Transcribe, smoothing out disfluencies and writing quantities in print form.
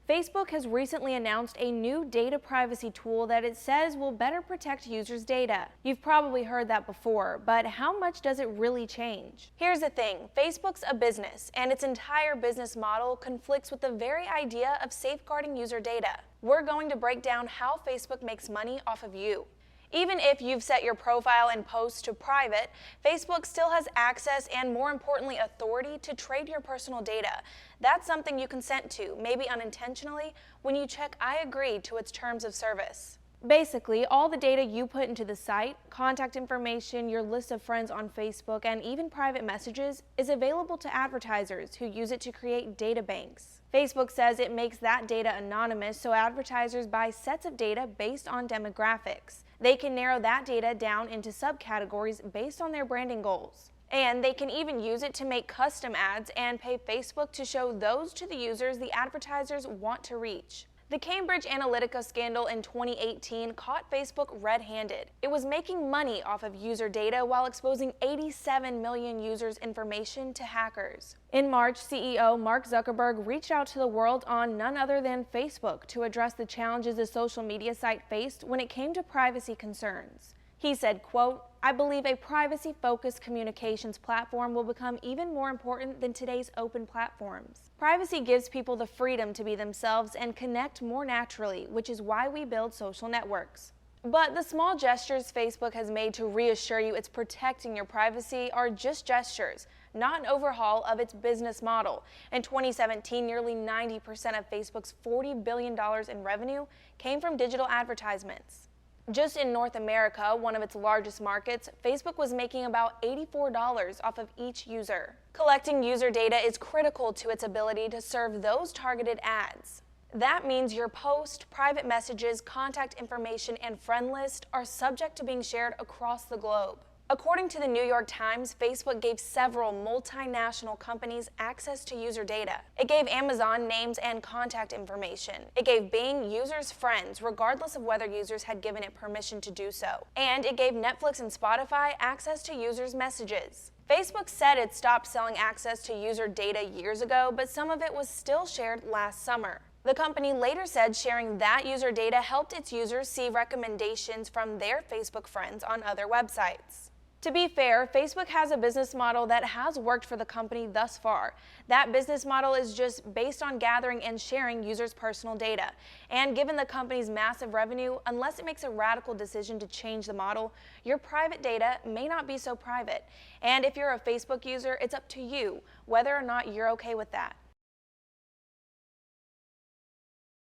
Facebook has recently announced a new data privacy tool that it says will better protect users' data. You've probably heard that before, but how much does it really change? Here's the thing, Facebook's a business, and its entire business model conflicts with the very idea of safeguarding user data. We're going to break down how Facebook makes money off of you. Even if you've set your profile and posts to private, Facebook still has access and, more importantly, authority to trade your personal data. That's something you consent to, maybe unintentionally, when you check "I agree" to its terms of service. Basically, all the data you put into the site, contact information, your list of friends on Facebook, and even private messages is available to advertisers who use it to create data banks. Facebook says it makes that data anonymous so advertisers buy sets of data based on demographics. They can narrow that data down into subcategories based on their branding goals. And they can even use it to make custom ads and pay Facebook to show those to the users the advertisers want to reach. The Cambridge Analytica scandal in 2018 caught Facebook red-handed. It was making money off of user data while exposing 87 million users' information to hackers. In March, CEO Mark Zuckerberg reached out to the world on none other than Facebook to address the challenges the social media site faced when it came to privacy concerns. He said, quote, "I believe a privacy-focused communications platform will become even more important than today's open platforms. Privacy gives people the freedom to be themselves and connect more naturally, which is why we build social networks." But the small gestures Facebook has made to reassure you it's protecting your privacy are just gestures, not an overhaul of its business model. In 2017, nearly 90% of Facebook's $40 billion in revenue came from digital advertisements. Just in North America, one of its largest markets, Facebook was making about $84 off of each user. Collecting user data is critical to its ability to serve those targeted ads. That means your post, private messages, contact information, and friend list are subject to being shared across the globe. According to the New York Times, Facebook gave several multinational companies access to user data. It gave Amazon names and contact information. It gave Bing users' friends, regardless of whether users had given it permission to do so. And it gave Netflix and Spotify access to users' messages. Facebook said it stopped selling access to user data years ago, but some of it was still shared last summer. The company later said sharing that user data helped its users see recommendations from their Facebook friends on other websites. To be fair, Facebook has a business model that has worked for the company thus far. That business model is just based on gathering and sharing users' personal data. And given the company's massive revenue, unless it makes a radical decision to change the model, your private data may not be so private. And if you're a Facebook user, it's up to you whether or not you're okay with that.